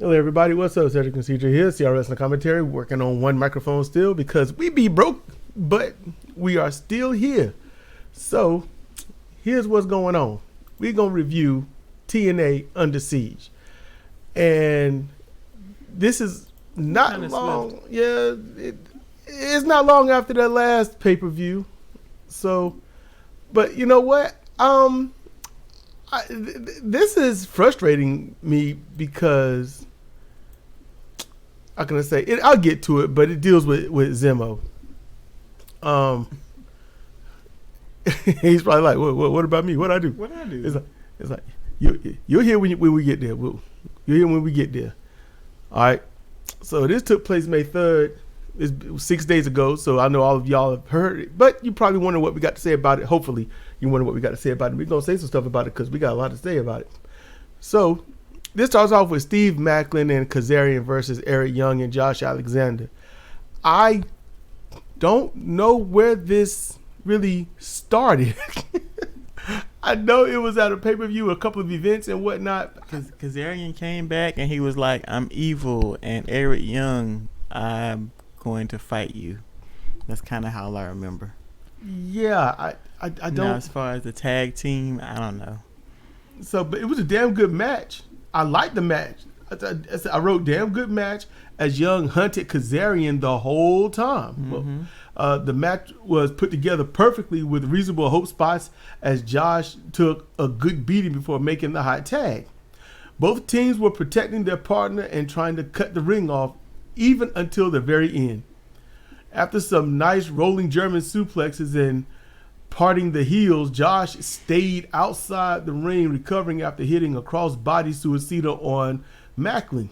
Hello everybody, what's up? Cedric and CJ here, CRFP and commentary, working on one microphone still because we be broke, but we are still here. So, here's what's going on. We're going to review TNA Under Siege. And this is not long. Yeah, it's not long after that last pay-per-view. So, but you know what? This is frustrating me because how can I say it? I'll get to it, but it deals with Zemo. He's probably like, what about me? What I do? What I do? It's like you'll hear when we get there. You'll hear when we get there. All right. So this took place May 3rd. It was 6 days ago, so I know all of y'all have heard it, but you probably wonder what we got to say about it. Hopefully, you wonder what we got to say about it. We're going to say some stuff about it because we got a lot to say about it. So, this starts off with Steve Macklin and Kazarian versus Eric Young and Josh Alexander. I don't know where this really started. I know it was at a pay-per-view, a couple of events and whatnot. Kazarian came back and he was like, I'm evil, and Eric Young, I'm going to fight you. That's kind of how I remember. Yeah, I don't. Now, as far as the tag team, I don't know. So, but it was a damn good match. I liked the match. I wrote damn good match as Young hunted Kazarian the whole time. Mm-hmm. The match was put together perfectly with reasonable hope spots as Josh took a good beating before making the hot tag. Both teams were protecting their partner and trying to cut the ring off even until the very end. After some nice rolling German suplexes and parting the heels, Josh stayed outside the ring, recovering after hitting a cross-body suicida on Macklin.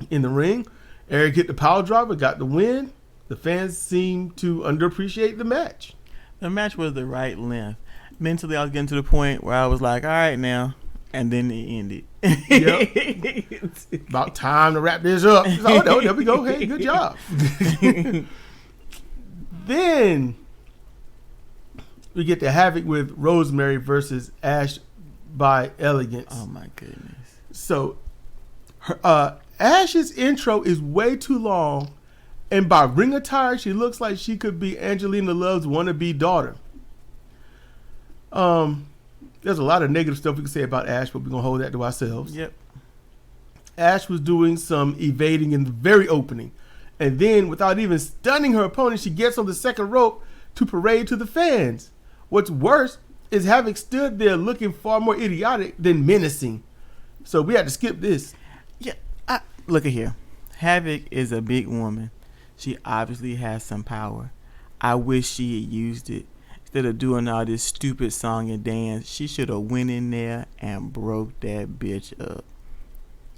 In the ring, Eric hit the power driver, got the win. The fans seemed to underappreciate the match. The match was the right length. Mentally, I was getting to the point where I was like, all right now. And then it ended. Yep. About time to wrap this up. Oh, no, there we go. Hey, good job. Then we get to Havoc with Rosemary versus Ash by Elegance. Oh, my goodness. So, Ash's intro is way too long. And by ring attire, she looks like she could be Angelina Love's wannabe daughter. There's a lot of negative stuff we can say about Ash, but we're going to hold that to ourselves. Yep. Ash was doing some evading in the very opening. And then, without even stunning her opponent, she gets on the second rope to parade to the fans. What's worse is Havoc stood there looking far more idiotic than menacing. So we had to skip this. Yeah, look at here. Havoc is a big woman. She obviously has some power. I wish she had used it. Instead of doing all this stupid song and dance, she should have went in there and broke that bitch up.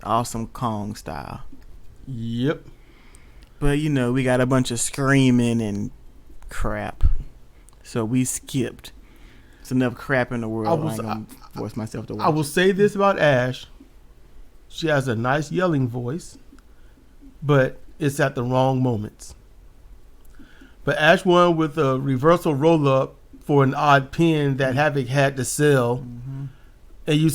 Awesome Kong style. Yep. But, you know, we got a bunch of screaming and crap. So we skipped. It's enough crap in the world. I ain't going to force myself to watch. I will say this about Ash. She has a nice yelling voice, but it's at the wrong moments. But Ash won with a reversal roll-up for an odd pin that Havoc had to sell. Mm-hmm. And you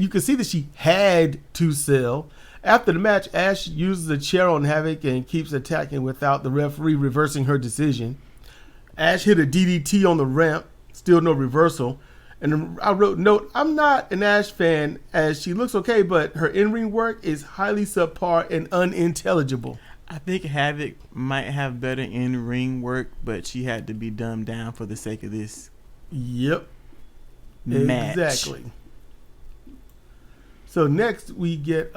can see that she had to sell. After the match, Ash uses a chair on Havoc and keeps attacking without the referee reversing her decision. Ash hit a DDT on the ramp, still no reversal. And I wrote, note, I'm not an Ash fan as she looks okay, but her in-ring work is highly subpar and unintelligible. I think Havoc might have better in-ring work, but she had to be dumbed down for the sake of this. Yep. Match. Exactly. So next we get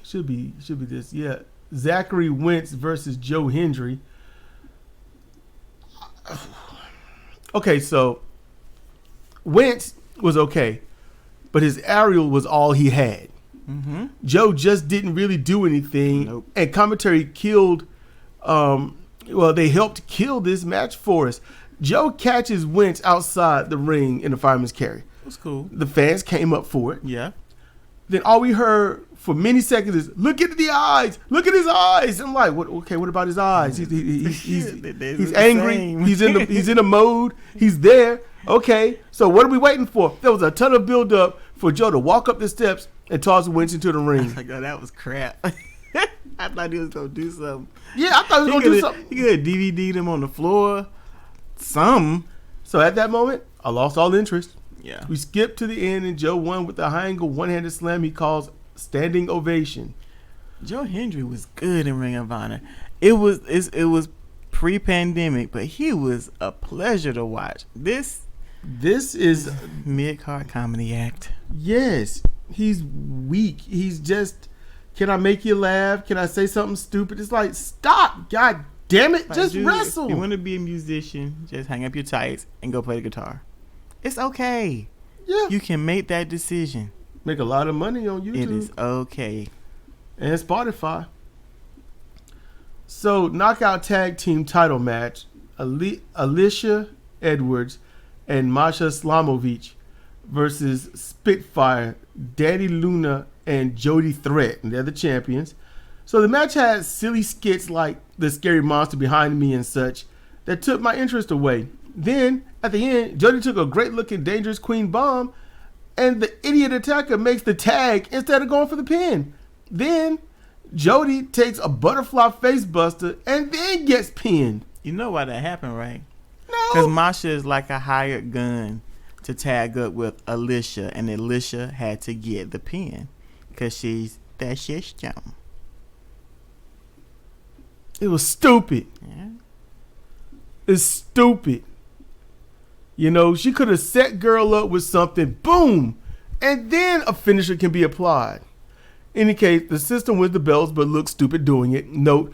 should be this, yeah. Zachary Wentz versus Joe Hendry. Okay, so Wentz was okay, but his aerial was all he had. Mm-hmm. Joe just didn't really do anything. Nope. And commentary killed, they helped kill this match for us. Joe catches Wentz outside the ring in the fireman's carry. That's cool. The fans came up for it. Yeah. Then all we heard for many seconds is, look at the eyes. Look at his eyes. I'm like, what about his eyes? He's angry. He's in a mode. He's there. Okay. So what are we waiting for? There was a ton of build up for Joe to walk up the steps and toss a winch into the I ring. was like, oh, that was crap. I thought he was gonna do something. Yeah, I thought he was going to do something. He could have DVD'd him on the floor. Some. So at that moment, I lost all interest. Yeah. We skipped to the end, and Joe won with a high angle one-handed slam he calls standing ovation. Joe Hendry was good in Ring of Honor. It was pre-pandemic, but he was a pleasure to watch. This is mid-card comedy act. Yes, he's weak. He's just, can I make you laugh? Can I say something stupid? It's like, stop, God damn it, Like, just dude, wrestle. If you want to be a musician, just hang up your tights and go play the guitar. It's okay. Yeah, You can make that decision. make a lot of money on YouTube. It is okay. And Spotify. So, knockout tag team title match: Alicia Edwards and Masha Slamovich versus Spitfire, Daddy Luna, and Jody Threat, and they're the champions. So the match had silly skits like the scary monster behind me and such that took my interest away. Then at the end, Jody took a great-looking dangerous queen bomb, and the idiot attacker makes the tag instead of going for the pin. Then Jody takes a butterfly face buster and then gets pinned. You know why that happened, right? Because No. Masha is like a hired gun to tag up with Alicia, and Alicia had to get the pin because she's that system. It was stupid. Yeah. It's stupid. You know, she could have set girl up with something, boom, and then a finisher can be applied. In any case, the system wins the belts but looks stupid doing it. Note,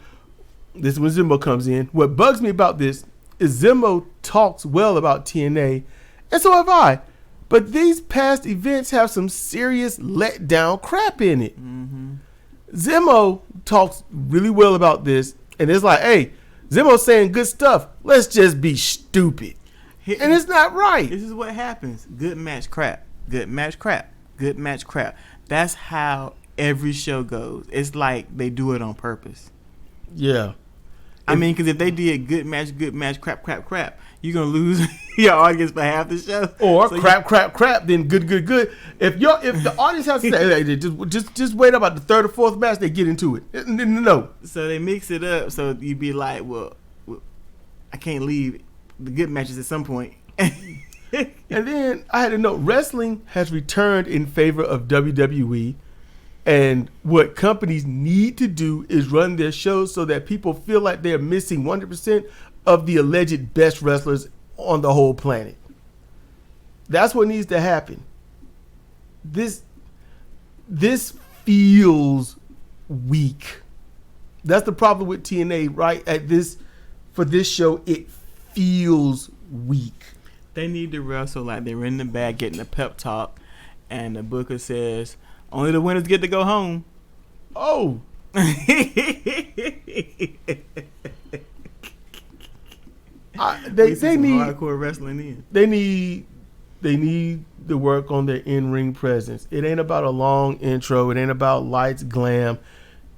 this is when Zimbo comes in. What bugs me about this is Zimbo talks well about TNA, and so have I. But these past events have some serious letdown crap in it. Mm-hmm. Zimbo talks really well about this, and it's like, hey, Zimbo's saying good stuff. Let's just be stupid. And it's not right. This is what happens. Good match crap. Good match crap. Good match crap. That's how every show goes. It's like they do it on purpose. Yeah. I mean, because if they did good match, crap, you're going to lose your audience for half the show. Or So crap, then good. If the audience has to say, hey, just wait about the third or fourth match, they get into it. No. So they mix it up. So you'd be like, well, I can't leave the good matches at some point. And then I had to note, wrestling has returned in favor of WWE. And what companies need to do is run their shows so that people feel like they're missing 100% of the alleged best wrestlers on the whole planet. That's what needs to happen. This feels weak. That's the problem with TNA, right? For this show, it feels weak. They need to wrestle like they're in the bag getting a pep talk, and the booker says, only the winners get to go home. Oh. They need hardcore wrestling in. They need to work on their in-ring presence. It ain't about a long intro. It ain't about lights, glam.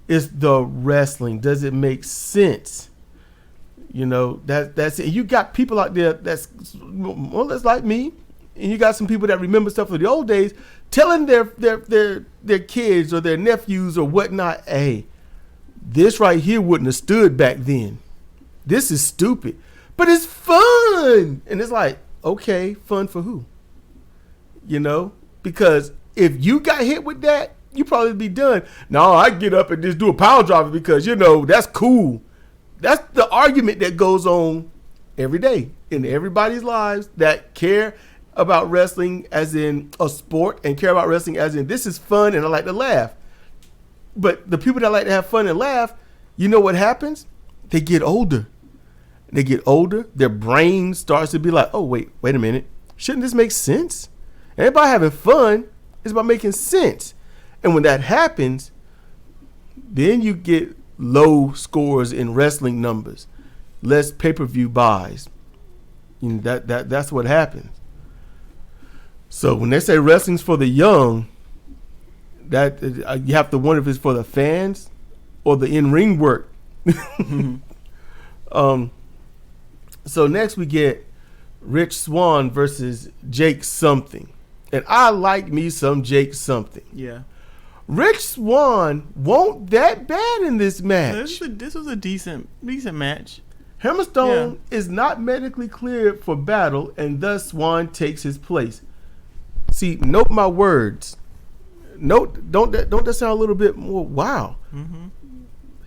It's the wrestling. Does it make sense? You know, that's it. You got people out there that's more or less like me, and you got some people that remember stuff from the old days, telling their kids or their nephews or whatnot, hey, this right here wouldn't have stood back then. This is stupid. But it's fun. And it's like, okay, fun for who? You know? Because if you got hit with that, you probably be done. No, I get up and just do a power driver because, you know, that's cool. That's the argument that goes on every day in everybody's lives that care about wrestling as in a sport and care about wrestling as in this is fun and I like to laugh. But the people that like to have fun and laugh, you know what happens? They get older. They get older. Their brain starts to be like, oh, wait a minute. Shouldn't this make sense? Everybody having fun is about making sense. And when that happens, then you get low scores in wrestling numbers, less pay-per-view buys. You know, that's what happens. So when they say wrestling's for the young, that you have to wonder if it's for the fans or the in-ring work. So next we get Rich Swann versus Jake something. And I like me some Jake something. Yeah. Rich Swann won't that bad in this match. This was a decent match. Hammerstone is not medically cleared for battle, and thus Swann takes his place. See, note my words. Don't that sound a little bit more wow? Mm-hmm.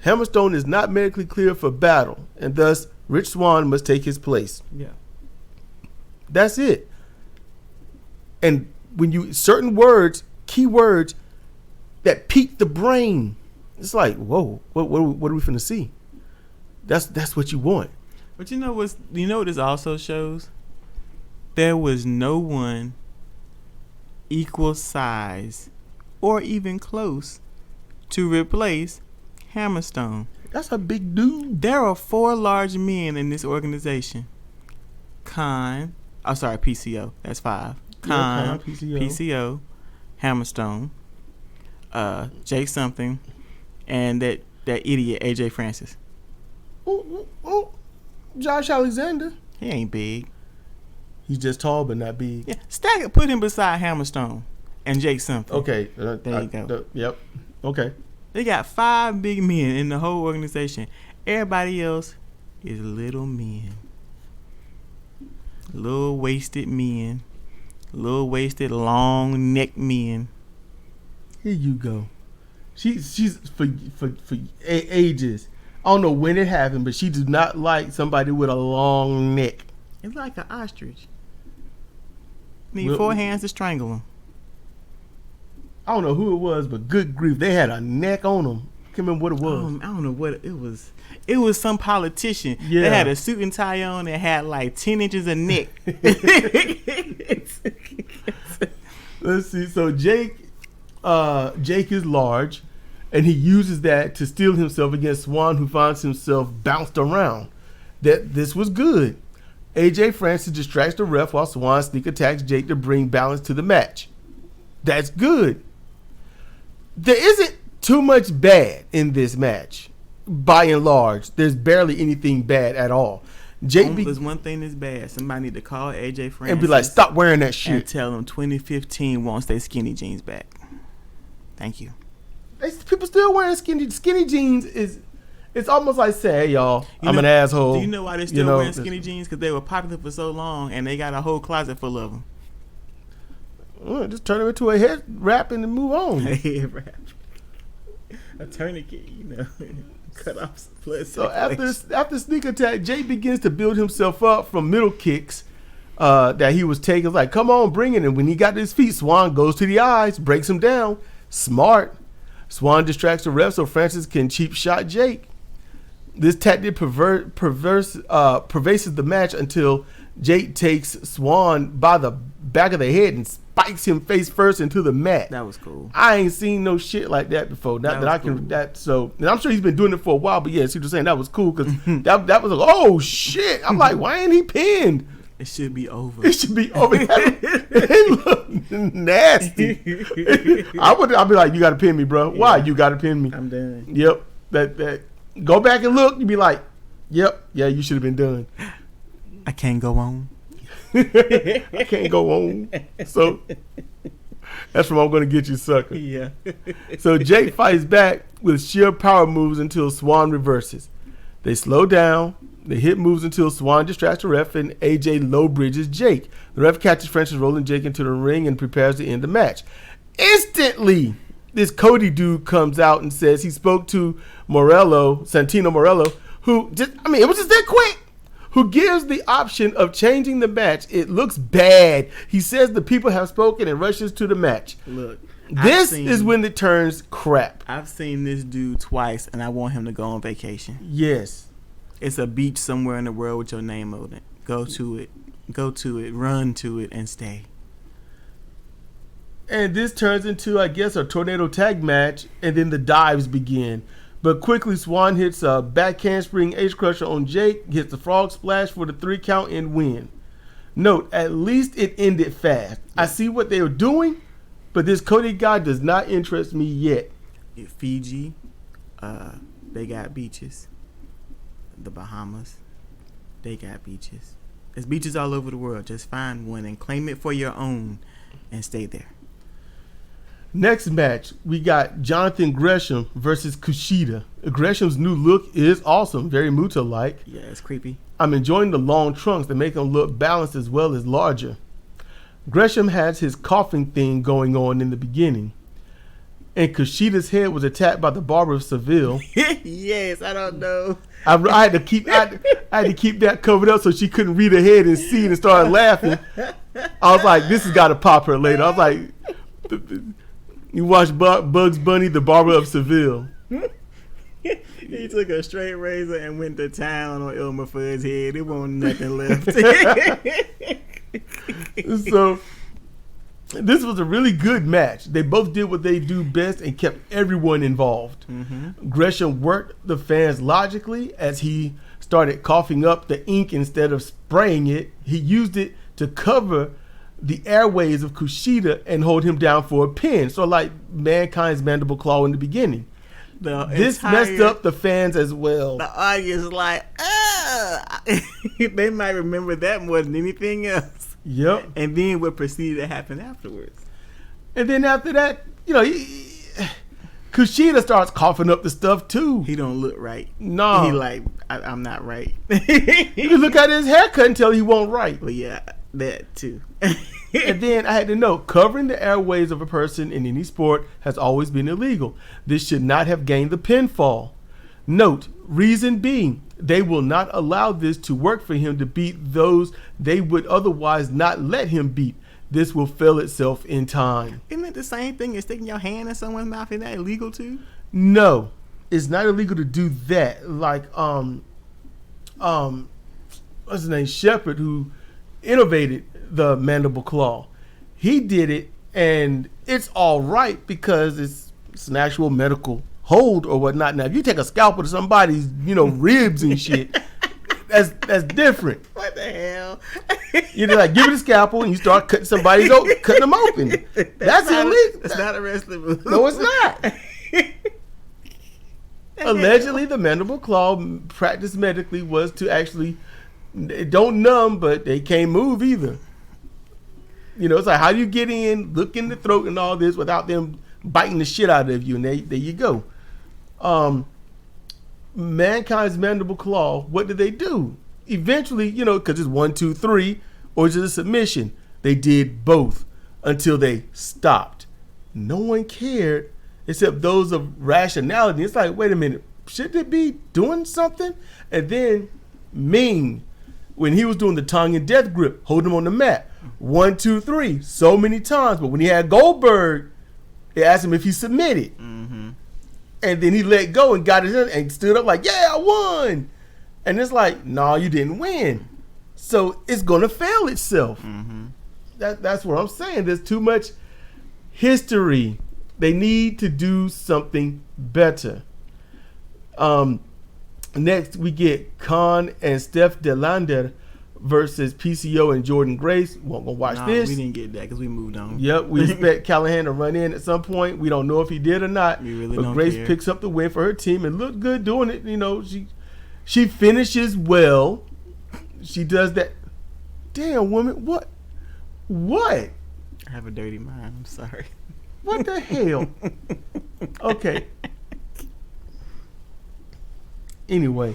Hammerstone is not medically cleared for battle, and thus Rich Swann must take his place. Yeah. That's it. And when you certain words, key words that pique the brain, it's like, whoa, what are we finna see? That's what you want. But you know what this also shows? There was no one equal size or even close to replace Hammerstone. That's a big dude. There are 4 large men in this organization. PCO. That's 5. Khan, PCO, Hammerstone, Jake something, and that idiot AJ Francis. Ooh, Josh Alexander. He ain't big. He's just tall but not big. Yeah, stack it. Put him beside Hammerstone and Jake something. Okay, there you go. Yep. Okay. They got 5 big men in the whole organization. Everybody else is little men, little wasted men, little wasted long neck men. Here you go. She's for ages. I don't know when it happened, but she does not like somebody with a long neck. It's like an ostrich. Need 4 hands to strangle him. I don't know who it was, but good grief, they had a neck on them. Can't remember what it was. I don't know what it was. It was some politician. Yeah. They had a suit and tie on and had like 10 inches of neck. Let's see. So Jake is large, and he uses that to steel himself against Swann, who finds himself bounced around. This was good. AJ Francis distracts the ref while Swann sneak attacks Jake to bring balance to the match. That's good. There isn't too much bad in this match. By and large, there's barely anything bad at all. There's one thing that's bad. Somebody need to call AJ Francis and be like, stop wearing that shit. And tell him 2015 wants their skinny jeans back. Thank you. People still wearing skinny jeans. It's almost like say, hey y'all, I'm an asshole. Do you know why they're still wearing skinny jeans? Because they were popular for so long and they got a whole closet full of them. Well, just turn them into a head wrap and then move on. A head wrap. A tourniquet, cut off some blood. So after sneak attack, Jay begins to build himself up from middle kicks that he was taking. Like, come on, bring it. And when he got to his feet, Swann goes to the eyes, breaks him down. Smart. Swann distracts the ref so Francis can cheap shot Jake. This tactic pervasive the match until Jake takes Swann by the back of the head and spikes him face first into the mat. That was cool. I ain't seen no shit like that before. And I'm sure he's been doing it for a while. But yeah, see what you're saying? That was cool because that was like, oh shit! I'm like, why ain't he pinned? It should be over. It should be over. It looked nasty. I'd be like, you got to pin me, bro. Why you got to pin me? I'm done. Yep. That. Go back and look. You be like, yep. Yeah, you should have been done. I can't go on. I can't go on. So that's from I'm gonna get you, sucker. Yeah. So Jake fights back with sheer power moves until Swann reverses. They slow down. They hit moves until Swann distracts the ref and AJ low bridges Jake. The ref catches Francis rolling Jake into the ring and prepares to end the match. Instantly, this Cody dude comes out and says he spoke to Santino Morello, who it was just that quick. Who gives the option of changing the match. It looks bad. He says the people have spoken and rushes to the match. Look, this is when it turns crap. I've seen this dude twice, and I want him to go on vacation. Yes. It's a beach somewhere in the world with your name on it. Go to it, run to it, and stay. And this turns into, I guess, a tornado tag match, and then the dives begin. But quickly, Swann hits a back handspring ace crusher on Jake, hits the frog splash for the 3 count and win. Note, at least it ended fast. I see what they were doing, but this Cody guy does not interest me yet. Fiji, they got beaches. The Bahamas, they got beaches. There's beaches all over the world. Just find one and claim it for your own. and stay there. Next match, we got Jonathan Gresham versus Kushida. Gresham's new look is awesome, very Muta-like. Yeah, it's creepy. I'm enjoying the long trunks that make him look balanced as well as larger. Gresham has his coughing thing going on in the beginning. And Kushida's head was attacked by the barber of Seville. Yes, I don't know. I had to keep that covered up so she couldn't read ahead and see it and started laughing. I was like, this has got to pop her later. I was like, you watch Bugs Bunny, the barber of Seville. He took a straight razor and went to town on Elmer Fudd's head. There wasn't nothing left. So this was a really good match. They both did what they do best and kept everyone involved. Mm-hmm. Gresham worked the fans logically as he started coughing up the ink instead of spraying it. He used it to cover the airways of Kushida and hold him down for a pin. So like Mankind's mandible claw in the beginning. This messed up the fans as well. The audience like, they might remember that more than anything else. Yep. And then what proceeded to happen afterwards. And then after that, Kushida starts coughing up the stuff too. He don't look right. No. He like, I'm not right. You can look at his haircut and tell he won't right. Well, yeah, that too. And then I had to know, covering the airways of a person in any sport has always been illegal. This should not have gained the pinfall. Note, reason being, they will not allow this to work for him to beat those they would otherwise not let him beat. This will fail itself in time. Isn't it the same thing as sticking your hand in someone's mouth? Isn't that illegal too? No, it's not illegal to do that. Like what's his name, Shepard, who innovated the mandible claw. He did it, and it's all right because it's an actual medical hold or whatnot. Now, if you take a scalpel to somebody's, ribs and shit, that's different. What the hell? You just like give it a scalpel and you start cutting cutting them open. That's illegal. That's not a wrestling move. No, it's not. Allegedly, the mandible claw practiced medically was to actually, they don't numb, but they can't move either. It's like, how do you get in, look in the throat and all this without them biting the shit out of you? And there you go. Mankind's mandible claw, what did they do? Eventually, because it's 1, 2, 3, or just a submission, they did both until they stopped. No one cared except those of rationality. It's like, wait a minute, should they be doing something? And then Ming, when he was doing the tongue and death grip, hold him on the mat. 1, 2, 3, so many times. But when he had Goldberg, they asked him if he submitted. Mm-hmm. And then he let go and got it in and stood up like, yeah, I won. And it's like, no, you didn't win. So it's going to fail itself. Mm-hmm. That's what I'm saying. There's too much history. They need to do something better. Next, we get Khan and Steph DeLander versus PCO and Jordan Grace. Won't go watch this. We didn't get that because we moved on. Yep, we expect Callahan to run in at some point. We don't know if he did or not. We really but don't Grace care. picks up the win for her team and looked good doing it. She finishes well. She does that. Damn, woman, what? I have a dirty mind. I'm sorry. What the hell? Okay. Anyway,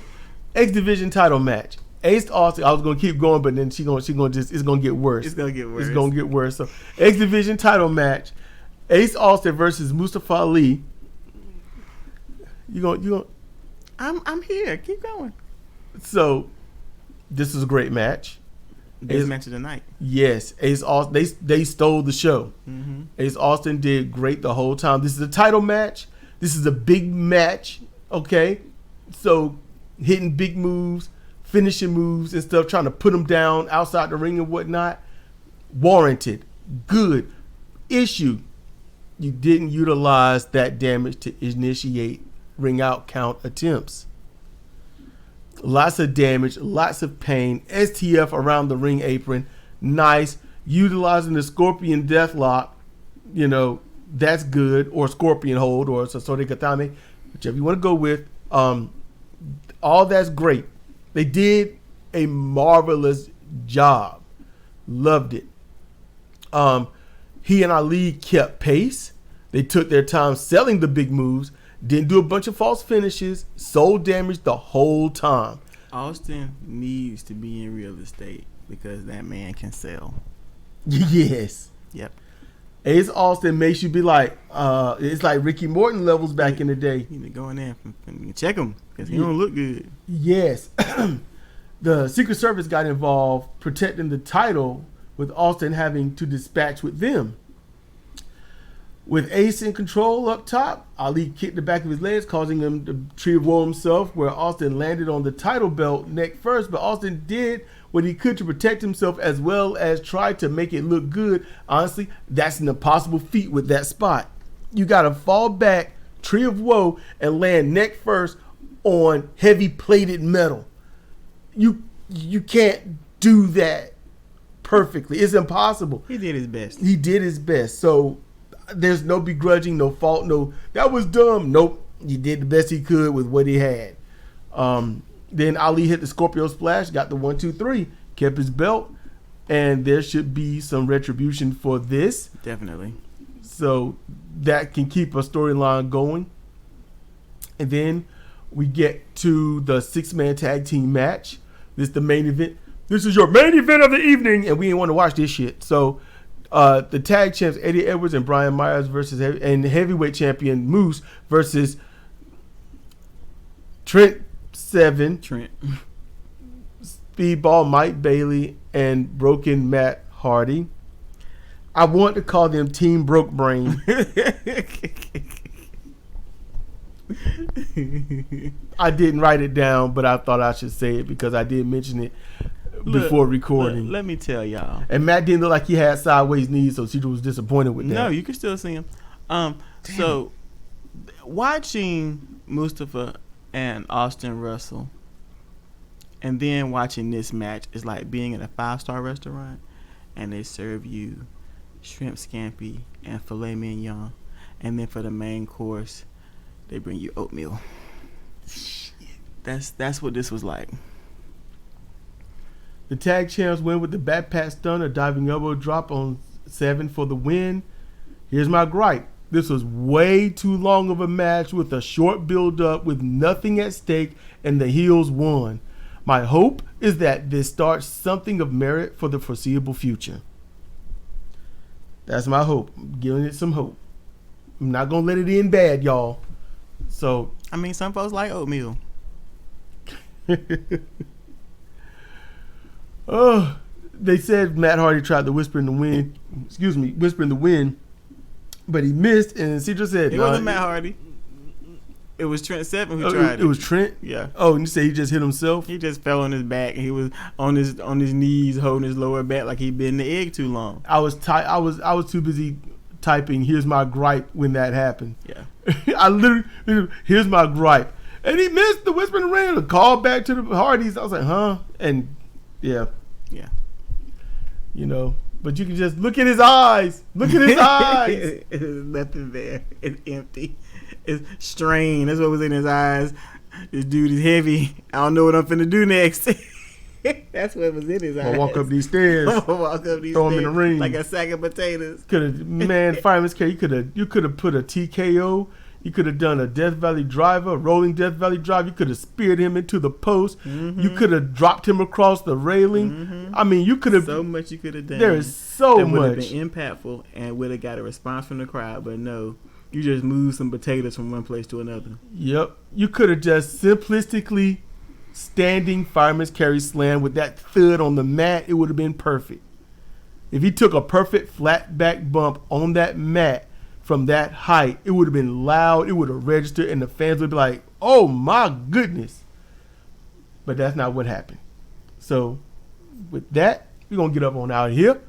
X Division title match. Ace Austin. I was gonna keep going, but then it's gonna get worse. It's gonna get worse. So X Division title match. Ace Austin versus Mustafa Ali. You going? I'm here. Keep going. So this is a great match. Best match of the night. Yes, Ace Austin. They stole the show. Mm-hmm. Ace Austin did great the whole time. This is a title match. This is a big match. Okay, so hitting big moves, finishing moves and stuff, trying to put them down outside the ring and whatnot. Warranted. Good. Issue. You didn't utilize that damage to initiate ring out count attempts. Lots of damage, lots of pain. STF around the ring apron. Nice. Utilizing the Scorpion Deathlock. That's good. Or Scorpion Hold or Sasori Katame. Whichever you want to go with. All that's great. They did a marvelous job. Loved it. He and Ali kept pace. They took their time selling the big moves, didn't do a bunch of false finishes, sold damage the whole time. Austin needs to be in real estate because that man can sell. Yes. Yep. Ace Austin makes you be like, it's like Ricky Morton levels back in the day. You need to go in there and check him because he don't look good. Yes. The Secret Service got involved protecting the title with Austin having to dispatch with them. With Ace in control up top, Ali kicked the back of his legs, causing him to tree of woe himself, where Austin landed on the title belt neck first, but Austin did what he could to protect himself as well as try to make it look good. Honestly, that's an impossible feat with that spot. You got to fall back, tree of woe, and land neck first on heavy plated metal. You can't do that perfectly. It's impossible. He did his best. He did his best. So there's no begrudging, no fault, no, that was dumb. Nope. He did the best he could with what he had. Then Ali hit the Scorpio Splash, got the 1, 2, 3, kept his belt, and there should be some retribution for this. Definitely. So that can keep a storyline going. And then we get to the 6-man tag team match. This is the main event. This is your main event of the evening, and we didn't want to watch this shit. So the tag champs Eddie Edwards and Brian Myers and heavyweight champion Moose versus Trent Seven, Speedball Mike Bailey, and Broken Matt Hardy. I want to call them Team Broke Brain. I didn't write it down, but I thought I should say it because I did mention it before recording. Let me tell y'all. And Matt didn't look like he had sideways knees, so Cedar was disappointed with that. No, you can still see him. So watching Mustafa and Austin wrestle, and then watching this match is like being in a 5-star restaurant, and they serve you shrimp scampi and filet mignon, and then for the main course, they bring you oatmeal. That's what this was like. The tag champs win with the back pat stunner, diving elbow drop on 7 for the win. Here's my gripe. This was way too long of a match with a short build-up with nothing at stake, and the heels won. My hope is that this starts something of merit for the foreseeable future. That's my hope. I'm giving it some hope. I'm not going to let it end bad, y'all. So, I mean, some folks like oatmeal. Oh, they said Matt Hardy tried to whisper in the wind. Whisper in the wind, but he missed. And Cedra said, "It wasn't Matt Hardy. It was Trent Seven who tried it. It was Trent. Yeah. Oh, and you say he just hit himself? He just fell on his back. He was on his knees, holding his lower back like he'd been in the egg too long. I was too busy typing. Here's my gripe when that happened. Yeah. I literally, here's my gripe, and he missed the whisper in the wind. The call back to the Hardys. I was like, huh? And yeah. You know, but you can just look at his eyes. Look at his eyes. There's nothing there. It's empty. It's strained. That's what was in his eyes. This dude is heavy. I don't know what I'm finna do next. That's what was in his eyes. I'll walk up these stairs. Throw him in the ring like a sack of potatoes. Fireman's carry. You could have put a TKO. You could have done a Death Valley driver, a rolling Death Valley drive. You could have speared him into the post. Mm-hmm. You could have dropped him across the railing. Mm-hmm. I mean, you could have. So much you could have done. There is so that much. Would have been impactful and would have got a response from the crowd. But no, you just moved some potatoes from one place to another. Yep. You could have just simplistically standing fireman's carry slam with that thud on the mat. It would have been perfect. If he took a perfect flat back bump on that mat from that height, it would have been loud, it would have registered, and the fans would be like, oh my goodness. But that's not what happened. So with that, we're going to get up on out of here.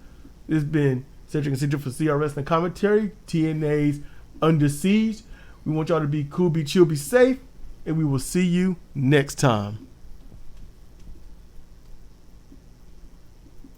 This has been Cedric and Cedric for CR Wrestling Commentary, TNA's Under Siege. We want y'all to be cool, be chill, be safe, and we will see you next time.